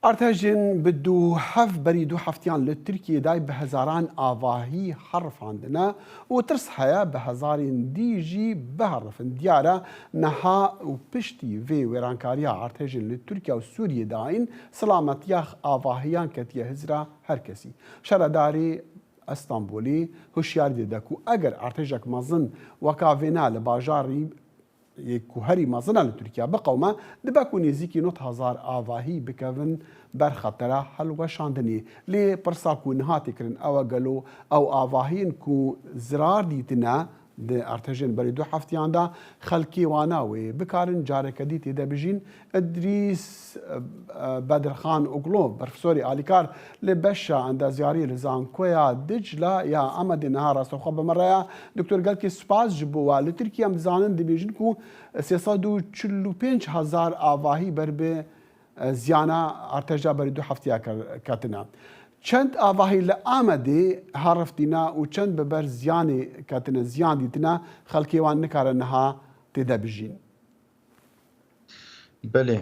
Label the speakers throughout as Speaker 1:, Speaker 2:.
Speaker 1: ارتجن بدو حف بريدو حفتيان لتركيا داي بهزاران آواهي حرف عندنا وترس حياة بهزارين ديجي بهرفن ديارة نها وبشتي في ويرانكاريا ارتجن لتركيا وسوريا داين سلامت ياخ آواهيان كتيا هزرا هركسي شرداري اسطنبولي هوشيار دكو اگر ارتجك مزن وكافينا لباجاري یکو هری مازنه لترکیه بقومه دبکو نزیکی 9000 آواهی بکوین بر خطره حلوه شاندنی لی پرساکو نهاتی کرن او گلو او آواهین کو زرار دیتنه ده ارتجن بری دو هفتیان دا خلکی واناوی بکارن جاره کدیتی ده بجین ادریس بدرخان اوگلو پروفسوری آلیکار لبشا عند زیاری لزانکویا دجلا یا امد نهار سوخه بمره دکتر گل که سپاس جبوا لترکیه مزانن ده بجین کو 345,000 آواهی بر به زیانا ارتجا بری دو هفتیا کتنا چند آواهی لآمده هرفتینا و چند ببر زیانی کتنا زیان دیتنا خلکی وان نکارنها تدا بجین.
Speaker 2: بله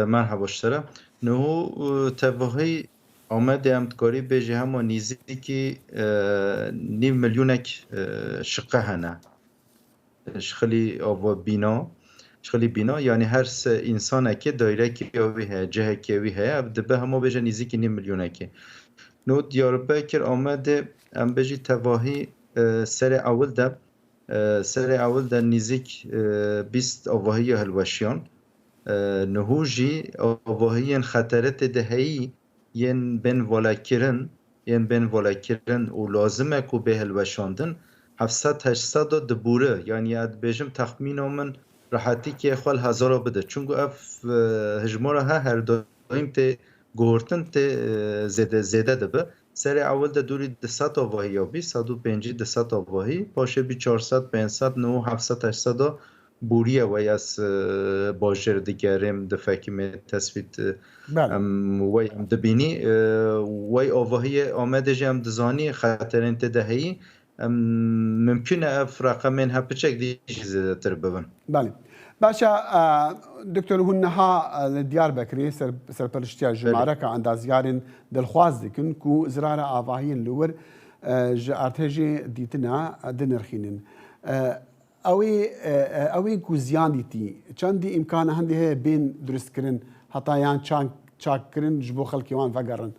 Speaker 2: مرحبا اشترا نهو تواهی آمده امتکاری بیجی همو نیزی که 500,000 شقه هنه شخلی آوا بینا یعنی هر انسان که دایره که اوی هست جه که اوی هست دبه همو بیجه نیزی که 500,000 که نو دیاربکر آمده ام بیجی تواهی سر اول ده نیزیک 20 آواهی هلوشیان نهوجی آواهی خطرت دهی ین بین والا کرن و لازمه که به هلوشاندن 700-800 دبوره یعنی اد بیجم تخمین من راحتی که خال 1000 بده چون اف هجماره ها هر دایم ته گورتن ته زیده دبه سر اول ده دوری 200 آواهی یا 150-200 آواهی باشه بی 400-500-700-800 بوریه وی از باجر دیگرم دفعه می تصفیت وی هم دبینی وی آواهی آمده جم دزانی خطر انت دهی ممکنه اف رقمین ها بچک دیش زیده تر ببن.
Speaker 1: بله باشا دكتور هنها لديار بكري سرپرشتيا جمعره كعند زيارين دلخواز دكن كو زراره آواهين لور ارتجي ديتنا دنرخينن اوي كو زيان ديتي چندي امكان هندي هي بين درست كرن حتى يان چاك كرن جبو خلقيوان فقرن.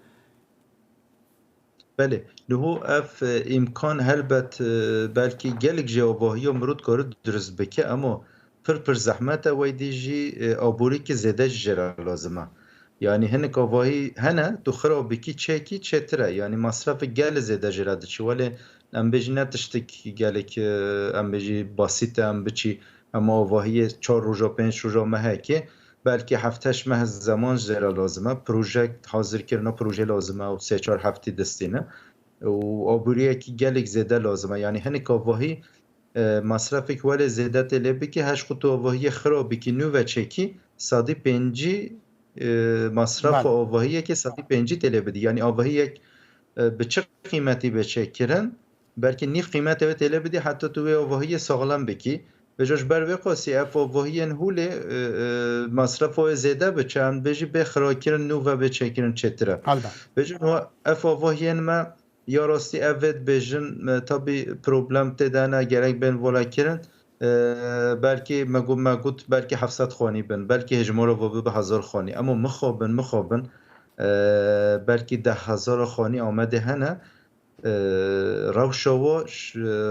Speaker 2: بله نهو اف امکان هلبت بلکه گلک جواباهی مرود کار درست بکه اما پر زحمت ویدیجی آبوری که زده جرا لازمه یعنی هنک آواهی هنه تو خراب بکی چکی چتره یعنی مصرف گل زده جرا دچی ولی ام بجی نتشتک گلک ام بجی بسیط ام بچی اما آواهی 4 روزا 5 روزا مهکه بلکه 7-8 ماه زمان جرا لازمه پروژه حاضر کردن پروژه لازمه و 3-4 هفته دستینه و آبوری که گلک زده لازمه یعنی هنک آواهی مصرف که ولی زیده تلبی که هش خود آواهی خرابی که نو و چکی 105 مصرف آواهی که 105 تلبی یعنی آواهی یک به چه قیمتی به چک کرن بلکه نیف قیمت به تلبی حتی تو آواهی ساغلم بکی به جاش بر وقاسی اف آواهی انهول مصرف زیده به چند بجی به خراکرن نو و به چکرن چتره به جاش اف آواهی ما یا راستی اول بیشتر تابی پروبلم تدانه گرگ بین ولا کردن بلکه مگوت بلکه 700 خانی بن بلکه هجمار رو به 1000 خانی اما مخابن بلکه 10,000 خانی آمده هنه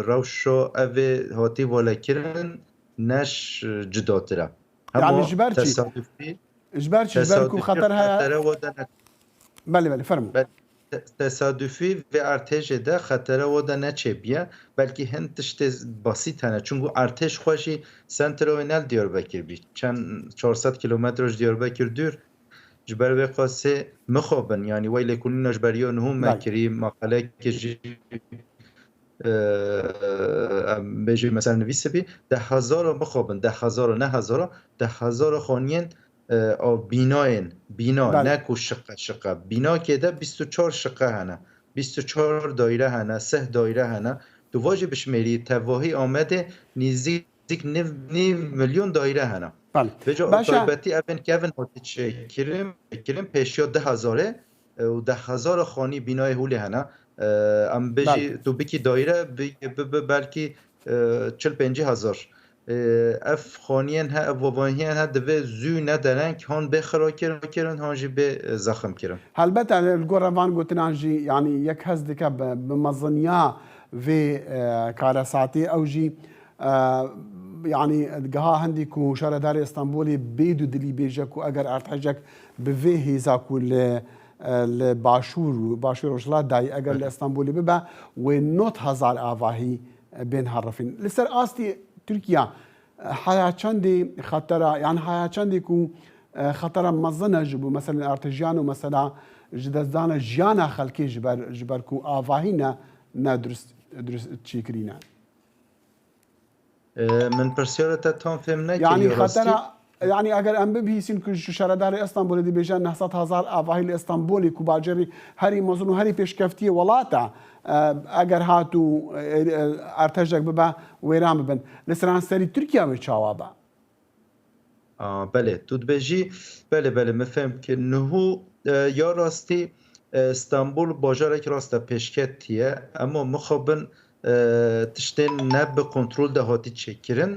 Speaker 2: روشا اوه هاتی ولا کردن نش جداتره
Speaker 1: يعني جبرتي خطرها بله فرمو
Speaker 2: تصادفی و ارتش ده خطره ودا نچه بیه بلکه هند تشت بسیط هنه چون ارتش خوشی سنترال دیاربکر بی چند 400 کیلومترش دیاربکر دور جبر به قاسه مخابن یعنی ویل کنین جبریان هم مکری مقاله که بجی مثلا نویسه بی 10,000 مخابن 10,000 نه 10,000 خانین بینا نکو شقه بینا که ده 24 شقه هنه 24 دایره هنه 3 دایره هنه تو واجب بشمیری تواهی آمده نزدیک 9 میلیون دایره هنه
Speaker 1: بله
Speaker 2: بجا
Speaker 1: باشا
Speaker 2: تایبەتی ئەڤن کەڤن هاتی چێکردن پێشیا 10,000 و 10,000 خانی بینای هولی هەنا ئەم
Speaker 1: بله
Speaker 2: بێژی تو بکی دایرە بەلکی 40-50,000 ئەف خانیان هە ئەف وڤانیان هە دەبێ زوو نەدەرەنگ هان بێ خراکردن هان جی بێ زەخم کردن
Speaker 1: هەلبەتە گۆڕەوان گوتنانژی ینی یەک هەست دکە بمەزنیا vê karasatê ew jî yanî geha hindî ku şaredarê Îstanbulê bêd û dilî bêje ku eger ertehecek bi vê hêza ku li başûr û başûr Rojhilatdayê eger li Îstanbulê bibe wê 9,000 avahî bên herifîn. Li ser astî Tirkiya heya çendê xetera yani heya çendê ku xetera mezin ji bo mesela ertejiyan û mesela ji destdana jiyana xelkê ji ber ku avahî ne durist çêkirîne.
Speaker 2: من پرسیارە تا تام فێم
Speaker 1: Yani
Speaker 2: نەکردی
Speaker 1: xetera yani eger em bibihîsîn ku ji şaredarê Îstanbulê dibêje 900,000 avahî li Îstanbulê ku bajarî herî mezin û herî pêşkeftiye welata eger hatû ertejek bibe wêran bibin. Li seran serî Tirkiya wê çawa be.
Speaker 2: بله تو دبیجی بله من فهم که نهو یا راستی استانبول باجارek rasta peşketiye ama mixabin tiştên ne bi kontrol de hatî çêkirin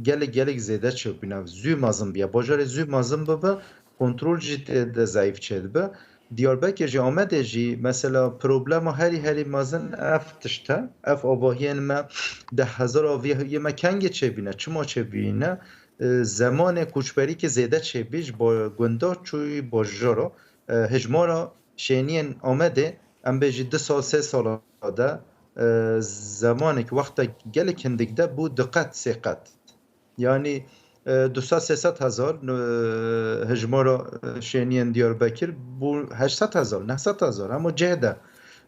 Speaker 2: gelek zêde çêbûne zû mezin biye bajarê zû mezin bibe kontrol jî de zayıf çêdibe Diyarbakir jî Amedê jî mesela problema herî mezin ev tişte ev avahiyên me 10,000 avahiyê me kengê çêbîne çima çêbîne زمان کوچبری که زیده چه بیش با گنده چوی باجارا هجمارا شینین آمده ام بیجی 2 سال 3 سال ده زمانی که وقت گل کندگ ده بود دقت سقط یعنی 200-300,000 هجمارا شینین دیاربکر بو 800,000 900,000 اما جهده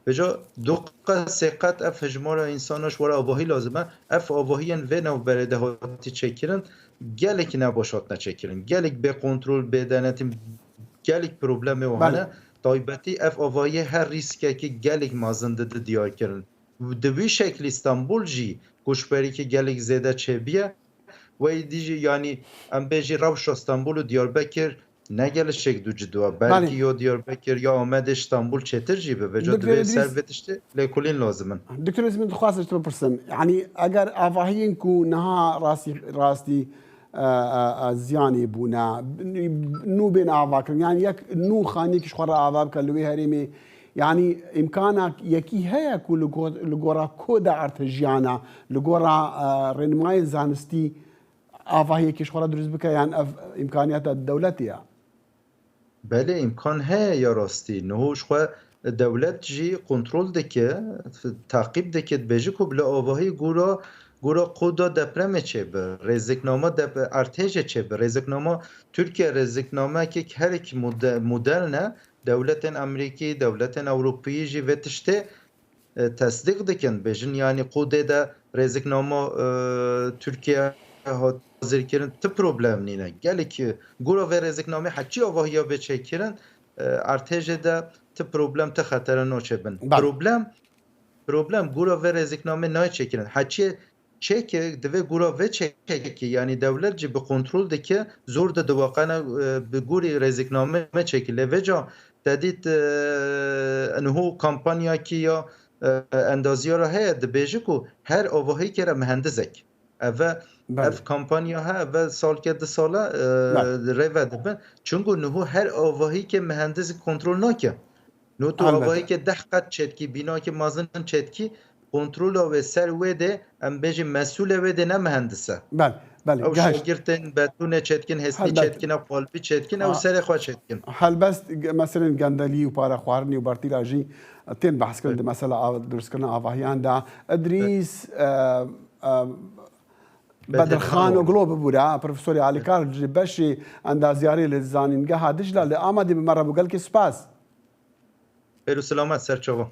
Speaker 2: به جا دقت سقط اف هجمارا انسانش ورا آواهی لازمه اف آواهیان و نو برده هاتی چکرن gelek nebaşat neçekirin. Gelek be kontrol be denetim gelek problemi o hane taybeti ev avayı her riske ki gelek mazındı diyar kirin. De bir şekli İstanbul jî koşberi ki gelek zede çebiye ve dici yani em beji Ravşa İstanbul Diyarbakır ne gelişecek ducu belki ya Diyarbakır ya Ahmet İstanbul çetir jî ve jadve servet işte lekulin lazımın.
Speaker 1: Doktor İsmet xwast tu bipirsin. Yani eger avahiyên ku niha rastî زیانی بوونا نو بێن ئاواکردن یان یەک نو خانێکیش خۆڕ ئاوا بکە لەوێ هەرێمێ یعنی ئیمکانە یەکی هەیە و لە گۆڕا کۆدا ئارتەژیانە لە گۆڕا ڕێنمای زانستی ئاواهەیەکیش خۆڕە دروست بکە یان ئەف ئیمکانیەتە دەولەتیە
Speaker 2: بله امکان هەیە یا ڕاستی نهۆش خۆ دەولەت جی کۆنترۆل دەکە تاقیب دەکێت بێژی کو لە ئاواهەی گورا قودا depreme çebe, rezikname artêje çebe, rezikname Türkiye rezikname ki her iki modelne devletin Amerikî, devletin Avrupî jî ve tiştê tasdik dikin bêjin yani qudê de rezikname Türkiye hazırkirin ti problem nîne gelek gura ve rezikname heçî avahiya vê çêkirin artêje de ti problem ti xetera naçebin problem gura ve rezikname naçêkirin heçî çeke deve gura ve çeke yani devlet ji bi kontrol dike zor da diwaqana bi guri rezikname me çekile ve ca tedit enhu kampanya ki ya endaziyara heye dibêje ku her avahî kere mühendisek ev kampanya ha ve salke di sala rêve dibin çünkü nuhu her avahî ke mühendisik kontrol nake nu tu avahî ke 10 qat çetkî bina ke mazin çetkî kontrola ve serve de em bejin mesul ve de ne mühendise.
Speaker 1: Bel.
Speaker 2: Ew şagirtên betûne çetkin, hesnî çetkin, qalbî çetkin, ew serê xwe çetkin.
Speaker 1: Helbest mesela gendelî û para xwarinî û bartîla jî tên behskirin di mesela durustkirina avahiyan da Idrîs Bedirxan Oglo bibûre Profesorê alîkar ji beşê endaziyarê li zanîngeha Dicla li Amedê bi me re bû gelekî spas.
Speaker 2: Xêr û selamet serçava.